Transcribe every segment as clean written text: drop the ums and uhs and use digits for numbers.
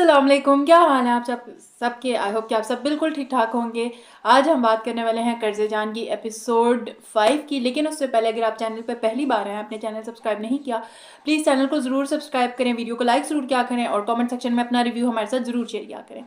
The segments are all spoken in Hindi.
अस्सलाम वालेकुम, क्या हाल है आप सबके। आई होप कि आप सब बिल्कुल ठीक ठाक होंगे। आज हम बात करने वाले हैं कर्ज़े जान की एपिसोड 5 की। लेकिन उससे पहले अगर आप चैनल पर पहली बार हैं, आपने चैनल सब्सक्राइब नहीं किया, प्लीज़ चैनल को ज़रूर सब्सक्राइब करें, वीडियो को लाइक ज़रूर किया करें और कमेंट सेक्शन में अपना रिव्यू हमारे साथ ज़रूर शेयर किया करें।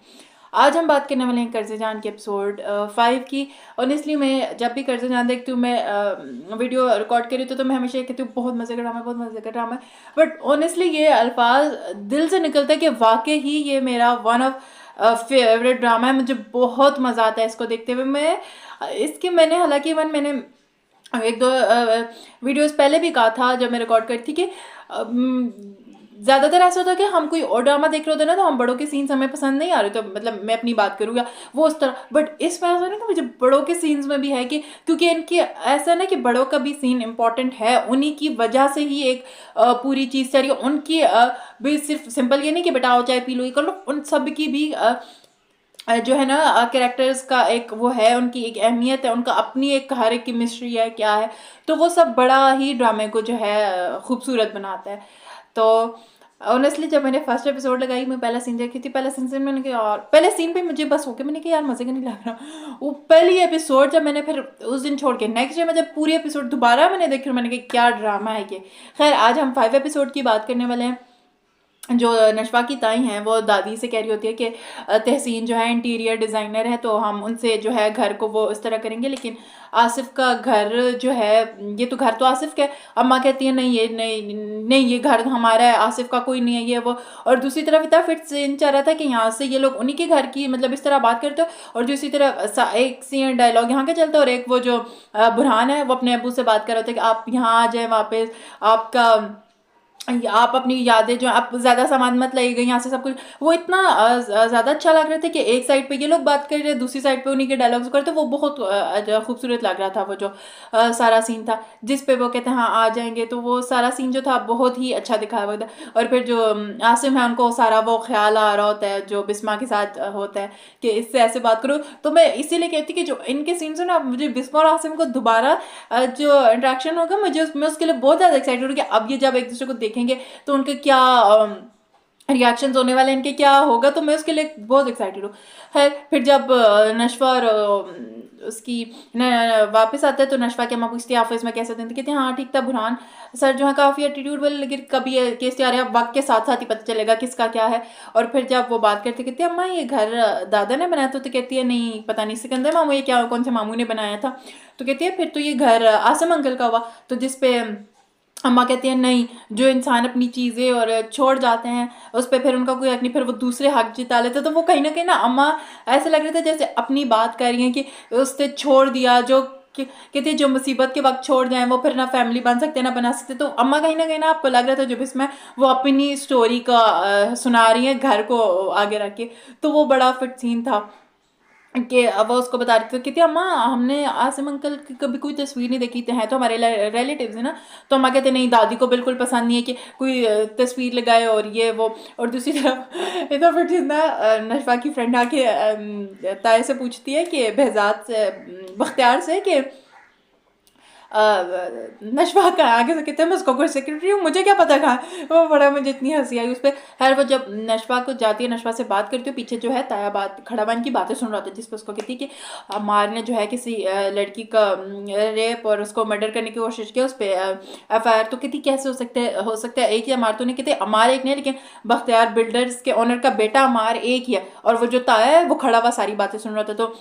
आज हम बात करने वाले हैं कर्ज़े जान के एपिसोड 5 की। ऑनेस्टली मैं जब भी कर्ज़े जान देखती हूँ, मैं वीडियो रिकॉर्ड करी तो मैं हमेशा ये कहती हूँ बहुत मज़े का ड्रामा है, बहुत मज़े का ड्रामा है। बट ऑनेस्टली ये अल्फाज दिल से निकलता है कि वाकई ही ये मेरा वन ऑफ फेवरेट ड्रामा है। मुझे बहुत मज़ा आता है इसको देखते हुए। मैंने हालांकि मैंने एक दो वीडियोस पहले भी कहा था जब मैं रिकॉर्ड करी थी कि ज़्यादातर ऐसा होता है कि हम कोई और ड्रामा देख रहे होते हैं ना, तो हम बड़ों के सीन्स हमें पसंद नहीं आ रहे, तो मतलब मैं अपनी बात करूँ या वो उस तरह। बट इसमें ऐसा नहीं कि मुझे बड़ों के सीन्स में भी है कि क्योंकि इनकी ऐसा ना कि बड़ों का भी सीन इंपॉर्टेंट है, उन्हीं की वजह से ही एक पूरी चीज़ चल रही है। उनकी भी सिर्फ सिंपल ये नहीं कि बेटा आओ चाय पी लो ये कर लो, उन सब की भी जो है ना कैरेक्टर्स का एक वो है, उनकी एक अहमियत है, उनका अपनी एक हर एक की मिस्ट्री है क्या है, तो वो सब बड़ा ही ड्रामे को जो है खूबसूरत बनाता है। तो ऑनेस्टली जब मैंने फर्स्ट एपिसोड लगाई, मैं पहला सीन देखी थी। पहला सीन से मैंने कहा यार, पहले सीन पे मुझे बस हो गया, मैंने कहा यार मजे का नहीं लग रहा। वो पहली एपिसोड जब मैंने फिर उस दिन छोड़ के नेक्स्ट डे में जब पूरी एपिसोड दोबारा मैंने देखी, मैंने कहा क्या ड्रामा है ये। खैर आज हम 5 एपिसोड की बात करने वाले हैं। जो नशवा की ताई हैं वो दादी से कह रही होती है कि तहसीन जो है इंटीरियर डिज़ाइनर है, तो हम उनसे जो है घर को वो इस तरह करेंगे। लेकिन आसिफ का घर जो है, ये तो घर तो आसिफ का है। अम्मा कहती है नहीं ये नहीं नहीं, ये घर हमारा है, आसिफ का कोई नहीं है ये वो। और दूसरी तरफ इतना फिट सीन चल रहा था कि यहाँ से ये लोग उन्हीं के घर की मतलब इस तरह बात करते हो, और दूसरी तरफ एक सीन डायलॉग यहाँ का चलता है, और एक वो जो बुरहान है वो अपने अबू से बात कर रहे थे कि आप यहाँ आ जाए वापस, आपका आप अपनी यादें जो आप ज़्यादा सामान मत लाइएगा यहाँ से सब कुछ। वो इतना ज़्यादा अच्छा लग रहा था कि एक साइड पे ये लोग बात कर रहे हैं, दूसरी साइड पे उन्हीं के डायलॉग्स करते, वो बहुत खूबसूरत लग रहा था। वो जो सारा सीन था जिस पे वो कहते हैं हाँ आ जाएंगे, तो वो सारा सीन जो था बहुत ही अच्छा दिखाया हुआ था। और फिर जो आसिम है उनको सारा वो ख्याल आ रहा होता है जो बिस्मा के साथ होता है कि इससे ऐसे बात करो। तो मैं इसीलिए कहती कि जो इनके सीन्स है ना, मुझे बिस्मा और आसिम को दोबारा जो इंट्रैक्शन होगा, मैं उसके लिए बहुत ज़्यादा एक्साइटेड हूँ कि अब ये जब एक दूसरे को देखेंगे तो उनके क्या रिएक्शंस होने वाले, इनके क्या होगा, तो मैं उसके लिए बहुत एक्साइटेड हूँ। खैर फिर जब नशवा और उसकी वापस आता है तो नशवा की अम्मा पूछती है ऑफिस में कैसे दिन, कहते हैं हाँ ठीक था बुरहान सर जो है काफ़ी एटीट्यूड वाले, लेकिन कभी ये केस आ रहा है वक्त के साथ साथ ही पता चलेगा किसका क्या है। और फिर जब वो बात करते कहते हैं अम्मा ये घर दादा ने बनाया था, तो कहती है नहीं पता नहीं सिकंदर मामू ये क्या कौन से मामू ने बनाया था। तो कहती है फिर तो ये घर आसम अंकल का हुआ। तो जिसपे अम्मा कहती है नहीं, जो इंसान अपनी चीज़ें और छोड़ जाते हैं उस पर फिर उनका कोई हक नहीं, फिर वो दूसरे हक जिता लेते। तो वो कहीं ना अम्मा ऐसे लग रहे थे जैसे अपनी बात कर रही हैं कि उसने छोड़ दिया, जो कहते हैं जो मुसीबत के वक्त छोड़ जाएं वो फिर ना फैमिली बन सकते ना बना सकते। तो अम्मा कहीं ना आपको लग रहा था जब इसमें वो अपनी स्टोरी का सुना रही हैं घर को आगे रख के। तो वो बड़ा फिट सीन था कि अब वो उसको बता रही थी कहती अम्मा हमने आसिम अंकल की कभी कोई तस्वीर नहीं देखी है, तो हमारे रिलेटिव्स है ना। तो अम्मा कहते नहीं दादी को बिल्कुल पसंद नहीं है कि कोई तस्वीर लगाए और ये वो। और दूसरी तरफ इधर फिर जितना नशवा की फ्रेंड आके ताए से पूछती है कि बहजाद से बख्तियार से कि नशवा का आगे से कहते हैं मैं उसको कोई सेक्रेटरी हूँ, मुझे क्या पता कहाँ। वो बड़ा मुझे इतनी हंसी आई उस पर। खैर वो जब नशवा को जाती है, नशवा से बात करती है, पीछे जो है ताया बात खड़ा बन की बातें सुन रहा था, जिस पर उसको कहती है कि अम्मार ने जो है किसी लड़की का रेप और उसको मर्डर करने की कोशिश की, उस पर FIR। तो कहती कैसे हो सकता है एक ही अमार। तो नहीं कहते अमार एक नहीं, लेकिन बख्तियार बिल्डर्स के ओनर का बेटा अमार एक ही है। और वो जो ताया है वो खड़ा हुआ सारी बातें सुन रहा था। तो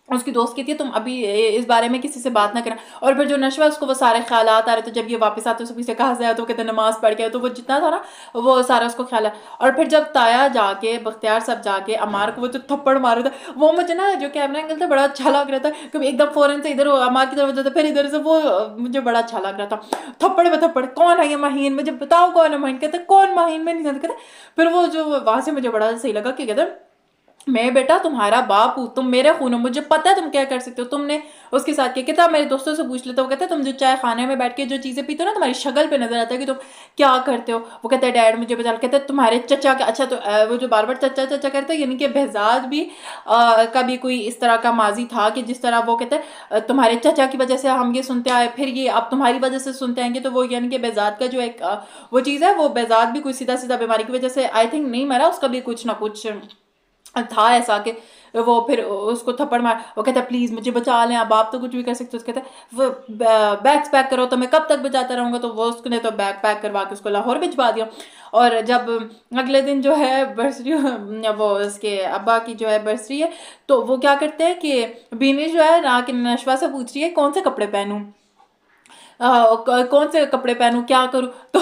उसकी दोस्त कहती है तुम अभी इस बारे में किसी से बात ना करना। और फिर जो नशवा उसको वो सारे ख्यालात आ रहे थे, जब ये वापस आते तो से कहाँ से आया, तो कहते नमाज पढ़ के, तो वो जितना था ना वो सारा उसको ख्याल है। और फिर जब ताया जाके बख्तियार सब जाके अमार को वो जो थप्पड़ मार रहा था, वो मुझे ना जो कैमरा एंगल था बड़ा अच्छा लग रहा था। कभी एकदम फौरन से इधर अमार की तरफ जाता फिर इधर से, वो मुझे बड़ा अच्छा लग रहा था। थप्पड़ में थप्पड़, कौन है ये माहीन, मुझे बताओ कौन है माहीन। कहते कौन माहीन, में नहीं जानते। कहते फिर वो जो वहाँ से मुझे बड़ा सही लगा कि कहते मैं बेटा तुम्हारा बाप हूँ, तुम मेरे खून हो, मुझे पता है तुम क्या कर सकते हो। तुमने उसके साथ क्या कितना, मेरे दोस्तों से पूछ लेते हो, वो कहते हैं तुम जो चाय खाने में बैठ के जो चीज़ें पीते हो ना, तुम्हारी शक्ल पे नजर आता है कि तुम क्या करते हो। वो कहता है डैड मुझे बचा लो, कहते हैं तुम्हारे चचा का, अच्छा तो वो जो बार बार चचा चचा करते हैं, यानी कि behzad भी का भी कोई इस तरह का माजी था कि जिस तरह वो कहते हैं तुम्हारे चचा की वजह से हम ये सुनते आए, फिर ये अब तुम्हारी वजह से सुनते आएंगे। तो वो यानी कि behzad का जो एक वो चीज़ है, वो behzad भी कोई सीधा सीधा बीमारी की वजह से आई थिंक नहीं मरा, उसका भी कुछ ना कुछ था ऐसा कि वो फिर उसको थप्पड़ मार, वो कहता है प्लीज मुझे बचा लें, अब आप तो कुछ भी कर सकते हो। उसको कहता है वो बैग्स पैक करो, तो मैं कब तक बचाता रहूंगा। तो वो उसने तो बैग पैक करवा के उसको लाहौर भिजवा दिया। और जब अगले दिन जो है बर्सरी, वो उसके अब्बा की जो है बर्सरी है, तो वो क्या करते हैं कि बीनी जो है ना कि नशवा से पूछ रही है कौन से कपड़े पहनूं, कौन से कपड़े पहनूं, क्या करूं। तो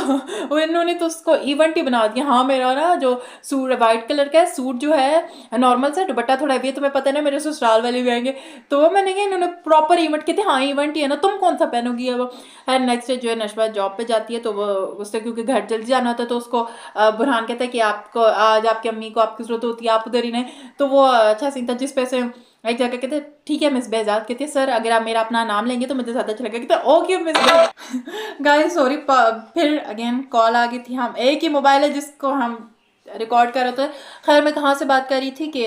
वो इन्होंने तो उसको इवेंट ही बना दिया। हाँ मेरा ना जो सूट वाइट कलर का है, सूट जो है नॉर्मल सा, दुपट्टा थोड़ा हैवी है, तुम्हें पता है ना मेरे ससुराल वाले भी आएंगे। तो वो मैंने कहा इन्होंने प्रॉपर इवेंट कहते हाँ इवेंट ही है ना, तुम कौन सा पहनोगी अब। एंड नेक्स्ट डे जो है नशवा जॉब पे जाती है, तो वो उससे क्योंकि घर जल्दी जाना होता है, तो उसको बुरहान कहता है कि आपको आज आपकी अम्मी को आपकी जरूरत होती है, आप उधर ही नहीं। तो वो अच्छा सीन था जिस पे से एक जगह कहते ठीक है मिस behzad, कहते सर अगर आप मेरा अपना नाम लेंगे तो मुझे ज़्यादा अच्छा लगेगा। कहते ओके मिस गाइस सॉरी, फिर अगेन कॉल आ गई थी। हम एक ही मोबाइल है जिसको हम रिकॉर्ड कर रहे थे। खैर मैं कहाँ से बात कर रही थी कि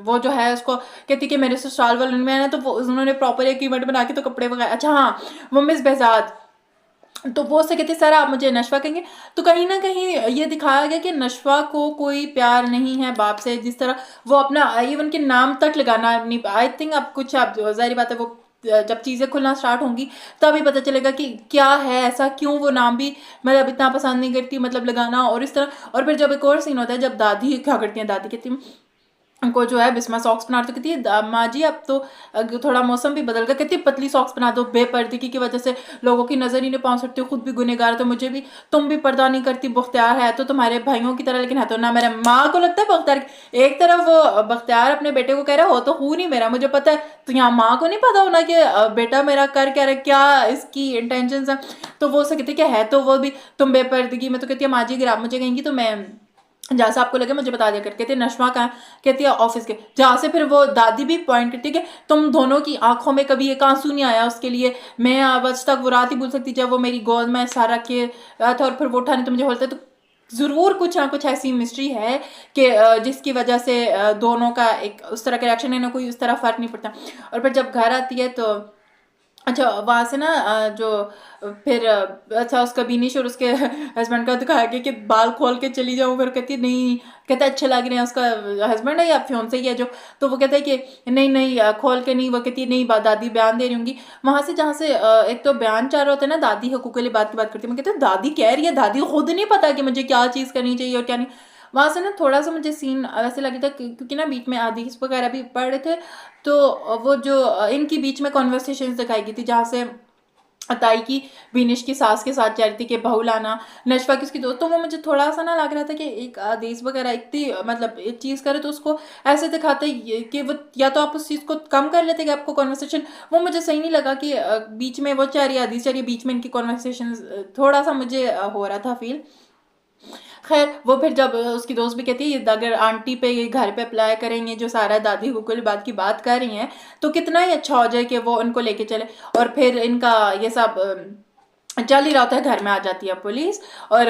वो जो है उसको कहती कि मेरे ससुराल वाले में है ना, तो वो उन्होंने प्रॉपर एक इवेंट बना के तो कपड़े वगैरह, अच्छा हाँ वो मिस behzad, तो वो उससे कहती सर आप मुझे नशवा कहेंगे। तो कहीं ना कहीं ये दिखाया गया कि नशवा को कोई प्यार नहीं है बाप से, जिस तरह वो अपना इवन के नाम तक लगाना नहीं। आई थिंक अब कुछ आप जाहिर बात है वो जब चीज़ें खुलना स्टार्ट होंगी तभी पता चलेगा कि क्या है ऐसा, क्यों वो नाम भी मतलब इतना पसंद नहीं करती मतलब लगाना और इस तरह। और फिर जब एक और सीन होता है जब दादी क्या करती हैं, दादी कहती को जो है बिस्मा सॉक्स बना, तो कहती है माँ जी अब तो थोड़ा मौसम भी बदल गया, कहती है पतली सॉक्स बना दो, बेपर्दगी की वजह से लोगों की नज़र ही नहीं पहुंच सकती, खुद भी गुनहगार, तो मुझे भी, तुम भी पर्दा नहीं करती, बख्तियार है तो तुम्हारे भाइयों की तरह लेकिन है तो ना मेरे। माँ को लगता है बख्तियार, एक तरफ वो बख्तियार अपने बेटे को कह रहा हो तो हूँ नहीं मेरा, मुझे पता है, तो यहाँ माँ को नहीं पता होना कि बेटा मेरा कर क्या रहा, क्या इसकी इंटेंशन है। तो वो उसे कहती क्या है, तो वो भी तुम बेपर्दगी में, तो कहती है माँ जी अगर आप मुझे कहेंगी तो मैं जहाँ से आपको लगे मुझे बता दिया कर। कहते नशवा कहाँ, कहती है ऑफिस के, जहाँ से फिर वो दादी भी पॉइंट करती है कि तुम दोनों की आंखों में कभी एक आंसू नहीं आया उसके लिए, मैं आज तक वो रात ही भूल सकती जब वो मेरी गोद में सारा के था और फिर वो उठाने तो मुझे बोलते। तो ज़रूर कुछ ना कुछ ऐसी मिस्ट्री है कि जिसकी वजह से दोनों का एक उस तरह का रिएक्शन है ना, कोई उस तरह फ़र्क नहीं पड़ता। और फिर जब घर आती है तो अच्छा वहाँ से ना जो फिर अच्छा उसका बीनिश और उसके हस्बैंड का दिखाया गया कि बाल खोल के चली जाऊँ, फिर कहती है नहीं, कहता है अच्छे लग रहे हैं, उसका हस्बैंड है या फियोंसे ही है जो, तो वो कहता है कि नहीं नहीं खोल के नहीं, वो कहती है नहीं दादी बयान दे रही होंगी वहाँ से, जहाँ से एक तो बयान चाह रहा होता है ना, दादी हकूक के लिए बात की बात करती है, मैं कहती हूँ दादी कह रही है, दादी खुद नहीं पता कि मुझे क्या चीज़ करनी चाहिए और क्या नहीं। वहाँ से ना थोड़ा सा मुझे सीन वैसे लगे था क्योंकि ना बीच में हदीस वगैरह भी पढ़ रहे थे, तो वो जो इनकी बीच में कॉन्वर्सेशन दिखाई गई थी जहाँ से अताई की बीनिश की सास के साथ जा रही थी कि बहू लाना, नशवा की उसकी दोस्त, तो वो मुझे थोड़ा सा ना लग रहा था कि एक आदेश वगैरह इतनी मतलब एक चीज़ करे तो उसको ऐसे दिखाते कि वो या तो आप उस चीज़ को कम कर लेते कि आपको कॉन्वर्सेशन, वो मुझे सही नहीं लगा कि बीच में वो चाह रही आदेश चाह रही बीच में इनकी कॉन्वर्सेशन, थोड़ा सा मुझे हो रहा था फील। खैर वो फिर जब उसकी दोस्त भी कहती है अगर आंटी पे ये घर पे अप्लाई करेंगे जो सारा दादी हुकुल बात की बात कर रही हैं तो कितना ही अच्छा हो जाए कि वो उनको लेके चले। और फिर इनका ये सब चल ही रहा होता है, घर में आ जाती है पुलिस और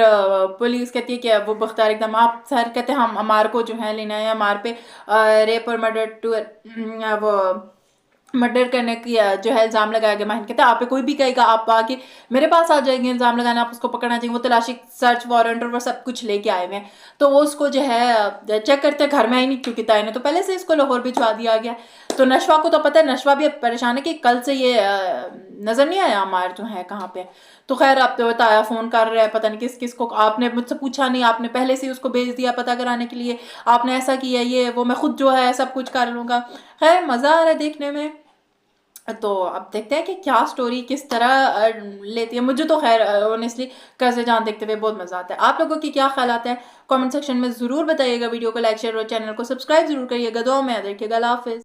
पुलिस कहती है कि वो बख्तार एकदम, आप सर कहते हैं हम अमार को जो है लेना है, अमार पे रेप और मर्डर टू वो मर्डर करने की जो है इल्ज़ाम लगाया गया। माहिन कहता है आप पे कोई भी कहेगा आप आके मेरे पास आ जाएंगे इल्ज़ाम लगाना, आप उसको पकड़ना चाहिए। वो तलाशी सर्च वारंट और वो सब कुछ लेके आए हुए हैं, तो वो उसको जो है चेक करते हैं, घर में आई नहीं क्योंकि ताई ने तो पहले से इसको लाहौर भिजवा दिया गया। तो नशवा को तो पता है, नशवा भी परेशान है कि कल से ये नज़र नहीं आया अमार जो है कहाँ पे। तो खैर आप तो बताया फ़ोन कर रहे हैं पता नहीं किस किस को, आपने मुझसे पूछा नहीं, आपने पहले से ही उसको भेज दिया पता कराने के लिए, आपने ऐसा किया ये वो, मैं खुद जो है सब कुछ कर लूँगा। खैर मज़ा आ रहा है देखने में। तो अब देखते हैं कि क्या स्टोरी किस तरह लेती है। मुझे तो खैर ऑनेस्टली कैसे जहाँ देखते हुए बहुत मज़ा आता है। आप लोगों की क्या ख्याल आता है कमेंट सेक्शन में ज़रूर बताइएगा। वीडियो को लाइक शेयर और चैनल को सब्सक्राइब जरूर करिएगा। दुआ में याद रखिएगा। अल्लाह हाफिज़।